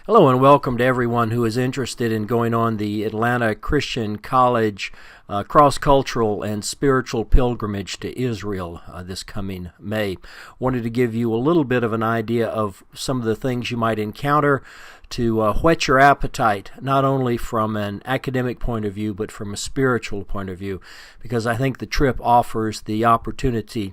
Hello and welcome to everyone who is interested in going on the Atlanta Christian College cross-cultural and spiritual pilgrimage to Israel this coming May. Wanted to give you a little bit of an idea of some of the things you might encounter to whet your appetite, not only from an academic point of view, but from a spiritual point of view, because I think the trip offers the opportunity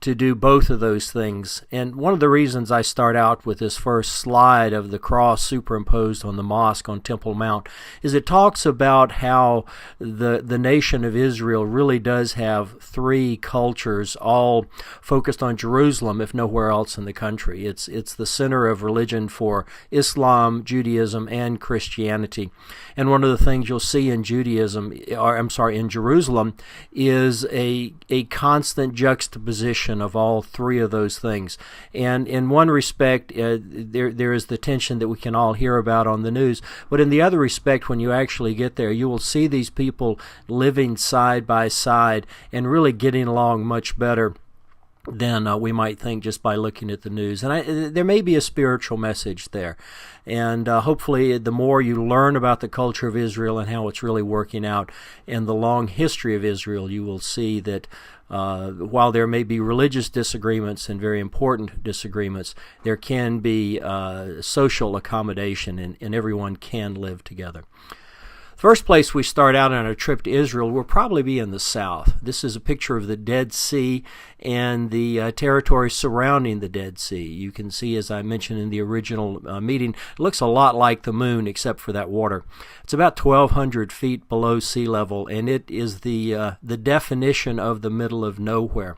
to do both of those things. And one of the reasons I start out with this first slide of the cross superimposed on the mosque on Temple Mount is it talks about how the nation of Israel really does have three cultures, all focused on Jerusalem, if nowhere else in the country. It's the center of religion for Islam, Judaism, and Christianity. And one of the things you'll see in in Jerusalem is a constant juxtaposition of all three of those things. And in one respect, there is the tension that we can all hear about on the news, but in the other respect, when you actually get there, you will see these people living side by side and really getting along much better than we might think just by looking at the news. And there may be a spiritual message there. And hopefully the more you learn about the culture of Israel and how it's really working out and the long history of Israel, you will see that while there may be religious disagreements and very important disagreements, there can be social accommodation and everyone can live together. First place we start out on our trip to Israel will probably be in the south. This is a picture of the Dead Sea and the territory surrounding the Dead Sea. You can see, as I mentioned in the original meeting, it looks a lot like the moon except for that water. It's about 1,200 feet below sea level, and it is the definition of the middle of nowhere.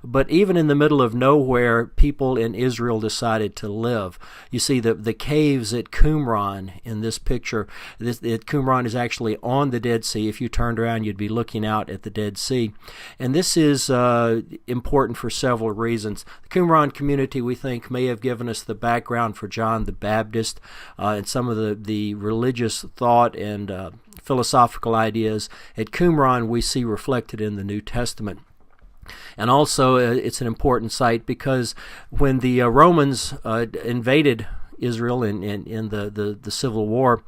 But even in the middle of nowhere, people in Israel decided to live. You see the caves at Qumran in this picture. Qumran is actually on the Dead Sea. If you turned around, you'd be looking out at the Dead Sea. And this is important for several reasons. The Qumran community, we think, may have given us the background for John the Baptist and some of the religious thought and philosophical ideas at Qumran we see reflected in the New Testament. And also, it's an important site because when the Romans invaded Israel in the Civil War,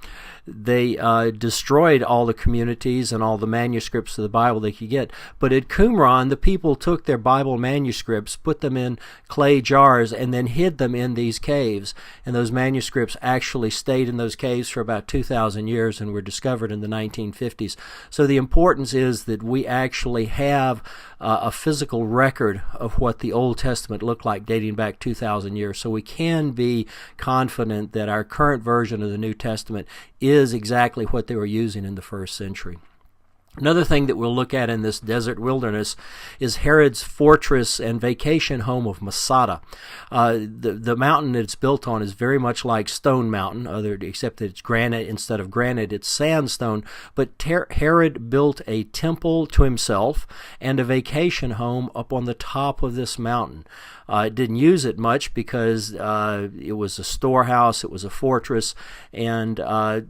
they destroyed all the communities and all the manuscripts of the Bible they could get. But at Qumran, the people took their Bible manuscripts, put them in clay jars, and then hid them in these caves. And those manuscripts actually stayed in those caves for about 2,000 years and were discovered in the 1950s. So the importance is that we actually have a physical record of what the Old Testament looked like dating back 2,000 years. So we can be confident that our current version of the New Testament is exactly what they were using in the first century. Another thing that we'll look at in this desert wilderness is Herod's fortress and vacation home of Masada. The mountain that it's built on is very much like Stone Mountain, except that it's granite instead of granite, it's sandstone. But Herod built a temple to himself and a vacation home up on the top of this mountain. Didn't use it much because it was a storehouse, it was a fortress, and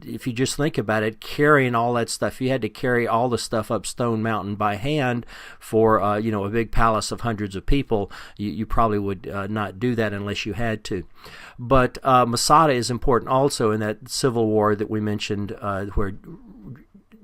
if you just think about it, carrying all that stuff, you had to carry all the stuff up Stone Mountain by hand for a big palace of hundreds of people. You probably would not do that unless you had to. But Masada is important also in that civil war that we mentioned where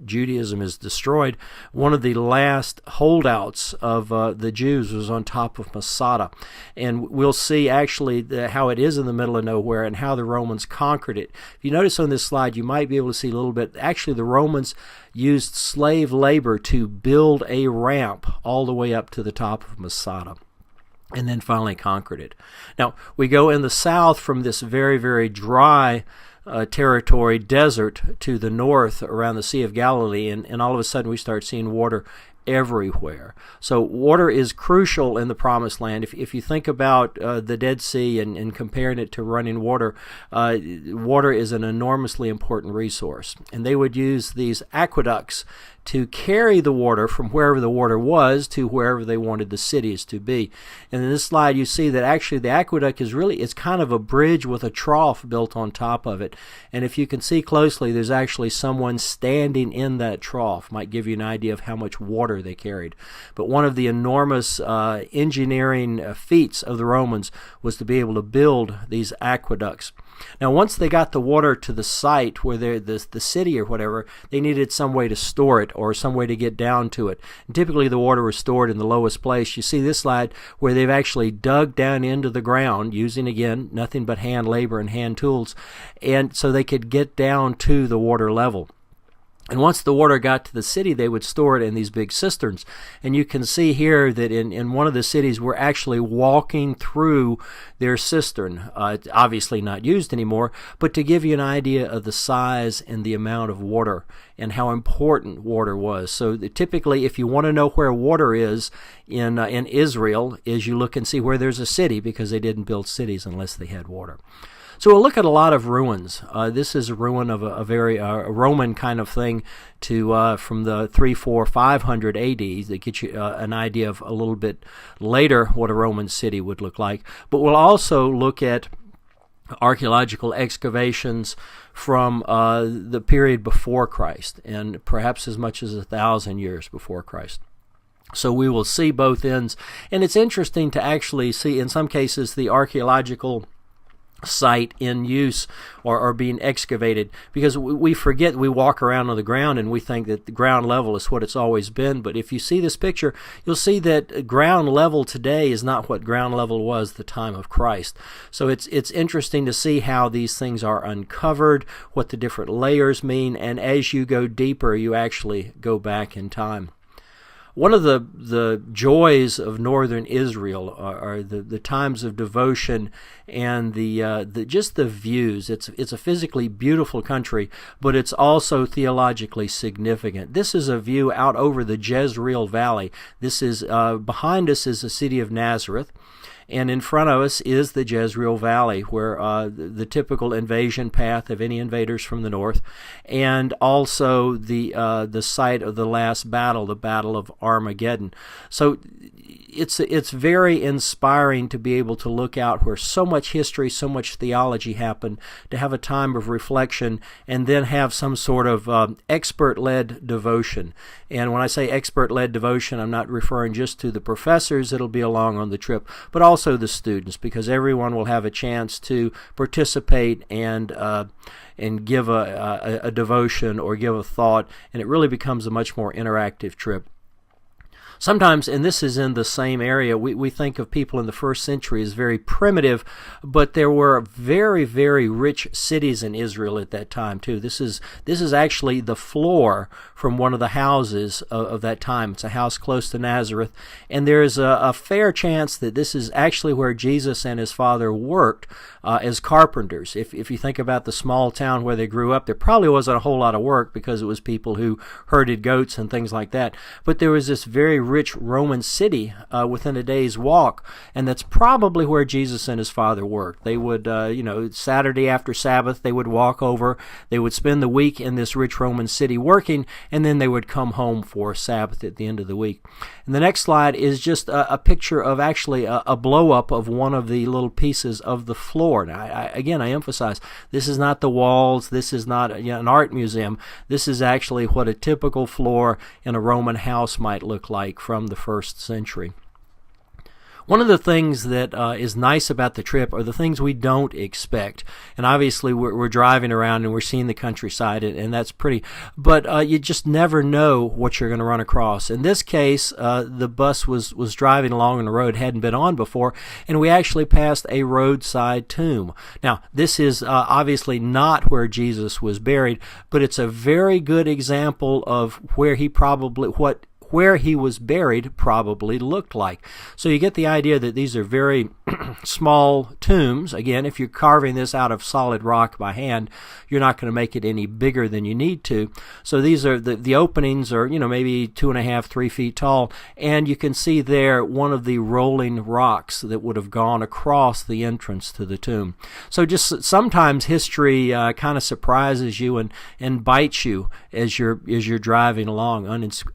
Judaism is destroyed. One of the last holdouts of the Jews was on top of Masada. And we'll see actually how it is in the middle of nowhere and how the Romans conquered it. If you notice on this slide, you might be able to see a little bit. Actually, the Romans used slave labor to build a ramp all the way up to the top of Masada, and then finally conquered it. Now, we go in the south from this very, very dry territory, desert, to the north around the Sea of Galilee, and all of a sudden we start seeing water everywhere. So water is crucial in the Promised Land. If you think about the Dead Sea and comparing it to running water, water is an enormously important resource. And they would use these aqueducts to carry the water from wherever the water was to wherever they wanted the cities to be. And in this slide you see that actually the aqueduct it's kind of a bridge with a trough built on top of it. And if you can see closely, there's actually someone standing in that trough. Might give you an idea of how much water water they carried. But one of the enormous engineering feats of the Romans was to be able to build these aqueducts. Now, once they got the water to the site where the city or whatever, they needed some way to store it or some way to get down to it. And typically, the water was stored in the lowest place. You see this slide where they've actually dug down into the ground using, again, nothing but hand labor and hand tools, and so they could get down to the water level. And once the water got to the city, they would store it in these big cisterns. And you can see here that in one of the cities, we're actually walking through their cistern. It's obviously not used anymore, but to give you an idea of the size and the amount of water and how important water was. So typically, if you want to know where water is in Israel, is you look and see where there's a city, because they didn't build cities unless they had water. So we'll look at a lot of ruins. This is a ruin of a very Roman kind of thing from the 300, 400, 500 AD that gets you an idea of a little bit later what a Roman city would look like. But we'll also look at archaeological excavations from the period before Christ, and perhaps as much as 1,000 years before Christ. So we will see both ends. And it's interesting to actually see, in some cases, the archaeological site in use or being excavated, because we forget, we walk around on the ground and we think that the ground level is what it's always been. But if you see this picture, you'll see that ground level today is not what ground level was the time of Christ. So it's interesting to see how these things are uncovered, what the different layers mean, and as you go deeper, you actually go back in time. One of the joys of northern Israel are the times of devotion and just the views. It's a physically beautiful country, but it's also theologically significant. This is a view out over the Jezreel Valley. This is behind us is the city of Nazareth. And in front of us is the Jezreel Valley, where the typical invasion path of any invaders from the north, and also the site of the last battle, the Battle of Armageddon. So it's very inspiring to be able to look out where so much history, so much theology happened, to have a time of reflection, and then have some sort of expert-led devotion. And when I say expert-led devotion, I'm not referring just to the professors that'll be along on the trip, but also the students, because everyone will have a chance to participate and give a devotion or give a thought, and it really becomes a much more interactive trip. Sometimes, and this is in the same area, we think of people in the first century as very primitive, but there were very, very rich cities in Israel at that time too. This is actually the floor from one of the houses of that time. It's a house close to Nazareth, and there's a fair chance that this is actually where Jesus and his father worked as carpenters. If you think about the small town where they grew up, there probably wasn't a whole lot of work because it was people who herded goats and things like that. But there was this very rich Roman city within a day's walk, and that's probably where Jesus and his father worked. They would, Saturday after Sabbath, they would walk over, they would spend the week in this rich Roman city working, and then they would come home for Sabbath at the end of the week. And the next slide is just a picture of actually a blow-up of one of the little pieces of the floor. Now, I emphasize, this is not the walls, this is not an art museum, this is actually what a typical floor in a Roman house might look like from the first century. One of the things that is nice about the trip are the things we don't expect. And obviously we're driving around and we're seeing the countryside, and that's pretty. But you just never know what you're going to run across. In this case, the bus was driving along on the road, hadn't been on before, and we actually passed a roadside tomb. Now, this is obviously not where Jesus was buried, but it's a very good example of where he was buried probably looked like. So you get the idea that these are very small tombs. Again, if you're carving this out of solid rock by hand, you're not going to make it any bigger than you need to. So these are the openings are, maybe 2.5, 3 feet tall, and you can see there one of the rolling rocks that would have gone across the entrance to the tomb. So just sometimes history kind of surprises you and bites you as you're driving along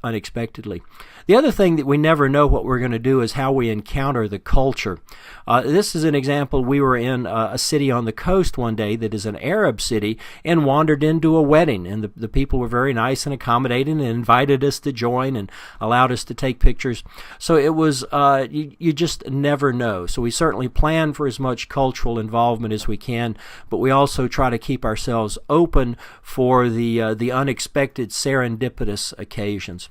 unexpectedly. unexpectedly. The other thing that we never know what we're going to do is how we encounter the culture. This is an example. We were in a city on the coast one day that is an Arab city and wandered into a wedding, and the people were very nice and accommodating and invited us to join and allowed us to take pictures. So it was, you just never know. So we certainly plan for as much cultural involvement as we can, but we also try to keep ourselves open for the unexpected serendipitous occasions.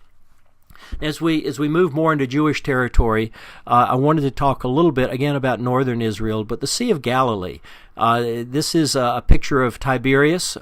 As we move more into Jewish territory, I wanted to talk a little bit again about northern Israel, but the Sea of Galilee. This is a picture of Tiberias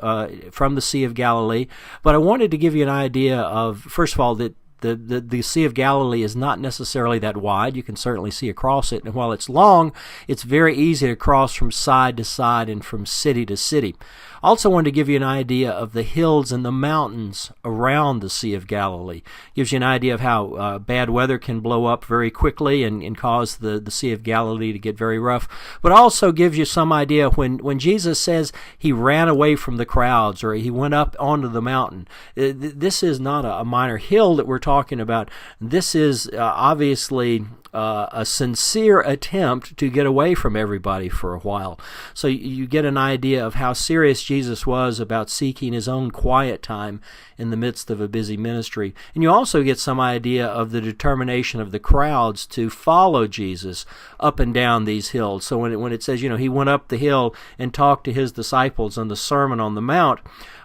from the Sea of Galilee, but I wanted to give you an idea of, first of all, that the Sea of Galilee is not necessarily that wide. You can certainly see across it, and while it's long, it's very easy to cross from side to side and from city to city. I also wanted to give you an idea of the hills and the mountains around the Sea of Galilee. Gives you an idea of how bad weather can blow up very quickly and cause the Sea of Galilee to get very rough, but also gives you some idea when Jesus says he ran away from the crowds or he went up onto the mountain. This is not a minor hill that we're talking about. This is obviously a sincere attempt to get away from everybody for a while. So you get an idea of how serious Jesus was about seeking his own quiet time in the midst of a busy ministry. And you also get some idea of the determination of the crowds to follow Jesus up and down these hills. So when it says, he went up the hill and talked to his disciples on the Sermon on the Mount,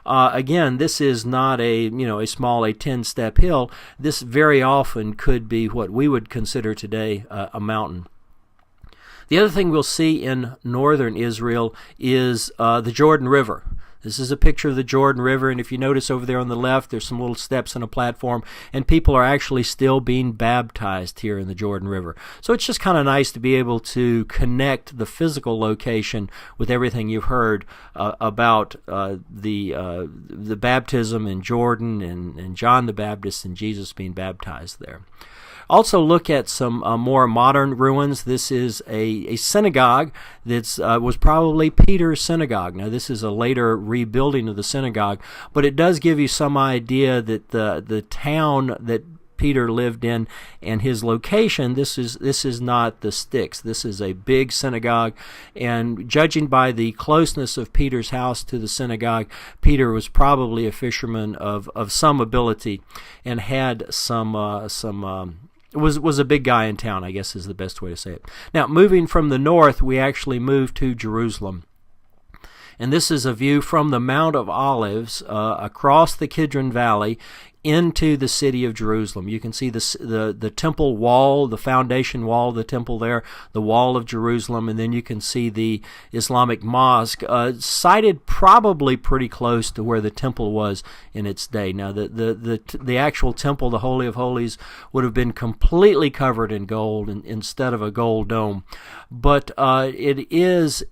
again, this is not a 10-step hill. This very often could be what we would consider today a mountain. The other thing we'll see in northern Israel is the Jordan River. This is a picture of the Jordan River, and if you notice over there on the left, there's some little steps and a platform, and people are actually still being baptized here in the Jordan River. So it's just kind of nice to be able to connect the physical location with everything you've heard about the baptism in Jordan and John the Baptist and Jesus being baptized there. Also look at some more modern ruins. This is a synagogue that was probably Peter's synagogue. Now this is a later rebuilding of the synagogue, but it does give you some idea that the town that Peter lived in and his location, this is not the sticks. This is a big synagogue, and judging by the closeness of Peter's house to the synagogue, Peter was probably a fisherman of some ability and had was a big guy in town, I guess is the best way to say it. Now, moving from the north, we actually move to Jerusalem. And this is a view from the Mount of Olives across the Kidron Valley into the city of Jerusalem. You can see the temple wall, the foundation wall of the temple there, the wall of Jerusalem, and then you can see the Islamic mosque sited probably pretty close to where the temple was in its day. Now, the actual temple, the Holy of Holies, would have been completely covered in gold instead of a gold dome. But it is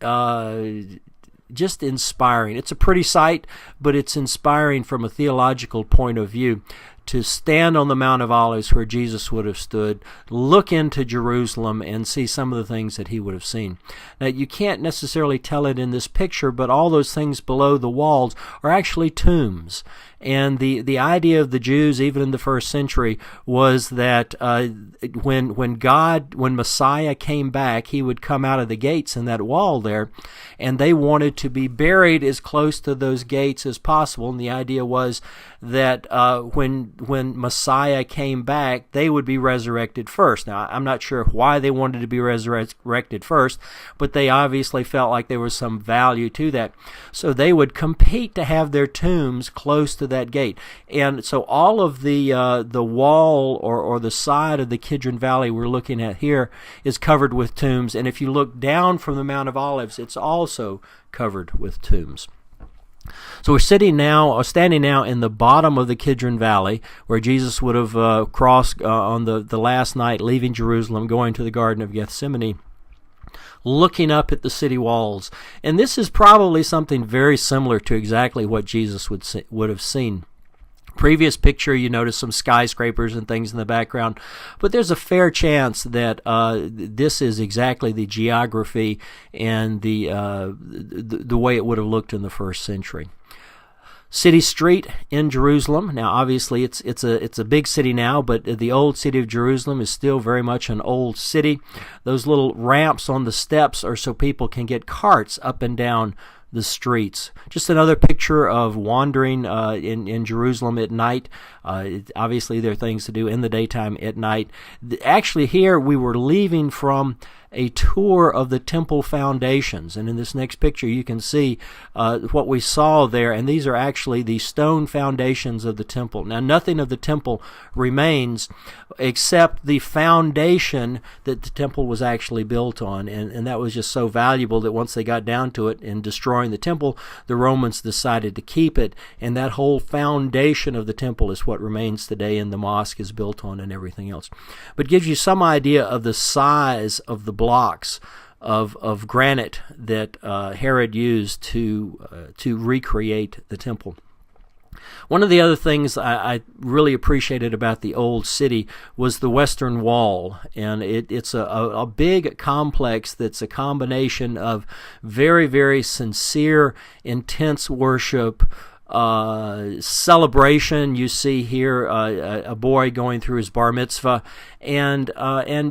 just inspiring. It's a pretty sight, but it's inspiring from a theological point of view to stand on the Mount of Olives where Jesus would have stood, look into Jerusalem, and see some of the things that he would have seen. Now, you can't necessarily tell it in this picture, but all those things below the walls are actually tombs. And the idea of the Jews, even in the first century, was that when Messiah came back, he would come out of the gates in that wall there, and they wanted to be buried as close to those gates as possible. And the idea was that when Messiah came back, they would be resurrected first. Now, I'm not sure why they wanted to be resurrected first, but they obviously felt like there was some value to that. So they would compete to have their tombs close to that gate. And so all of the wall or the side of the Kidron Valley we're looking at here is covered with tombs. And if you look down from the Mount of Olives, it's also covered with tombs. So we're standing now in the bottom of the Kidron Valley, where Jesus would have crossed on the last night, leaving Jerusalem, going to the Garden of Gethsemane, looking up at the city walls. And this is probably something very similar to exactly what Jesus would have seen. Previous picture, you notice some skyscrapers and things in the background, but there's a fair chance that this is exactly the geography and the way it would have looked in the first century. city street in Jerusalem. Now, obviously, it's a big city now, but the old city of Jerusalem is still very much an old city. Those little ramps on the steps are so people can get carts up and down the streets. Just another picture of wandering in Jerusalem at night. Obviously, there are things to do in the daytime at night. Actually, here we were leaving from a tour of the temple foundations, and in this next picture you can see what we saw there, and these are actually the stone foundations of the temple. Now, nothing of the temple remains except the foundation that the temple was actually built on, and that was just so valuable that once they got down to it in destroying the temple, the Romans decided to keep it, and that whole foundation of the temple is what remains today, and the mosque is built on and everything else. But it gives you some idea of the size of the blocks of granite that Herod used to recreate the temple. One of the other things I really appreciated about the old city was the Western Wall, and it's a big complex that's a combination of very, very sincere, intense worship, celebration. You see here a boy going through his bar mitzvah, and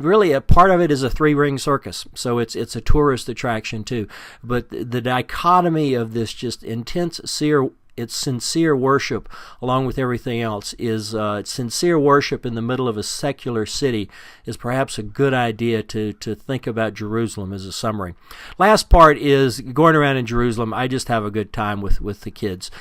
really a part of it is a three-ring circus, so it's a tourist attraction too. But the dichotomy of this just intense, sincere worship, along with everything else, is sincere worship in the middle of a secular city is perhaps a good idea to think about Jerusalem as a summary. Last part is going around in Jerusalem. I just have a good time with the kids.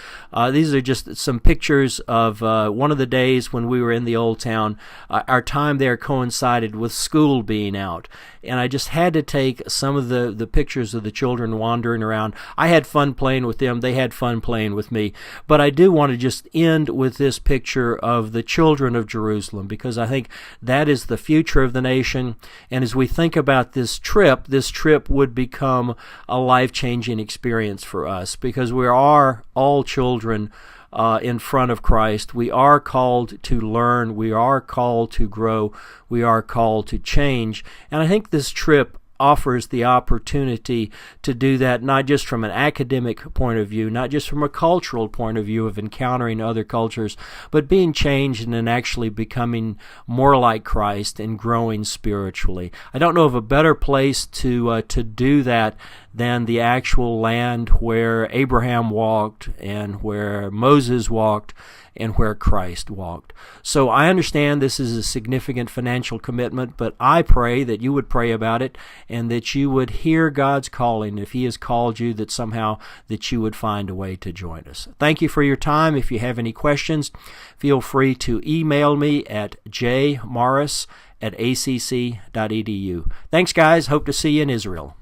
These are just some pictures of one of the days when we were in the old town. Our time there coincided with school being out, and I just had to take some of the pictures of the children wandering around. I had fun playing with them. They had fun playing with me. But I do want to just end with this picture of the children of Jerusalem, because I think that is the future of the nation. And as we think about this trip would become a life-changing experience for us, because we are all children in front of Christ. We are called to learn. We are called to grow. We are called to change. And I think this trip offers the opportunity to do that, not just from an academic point of view, not just from a cultural point of view of encountering other cultures, but being changed and actually becoming more like Christ and growing spiritually. I don't know of a better place to do that than the actual land where Abraham walked and where Moses walked and where Christ walked. So I understand this is a significant financial commitment, but I pray that you would pray about it and that you would hear God's calling. If He has called you, that somehow that you would find a way to join us. Thank you for your time. If you have any questions, feel free to email me at jmorris@acc.edu. Thanks, guys. Hope to see you in Israel.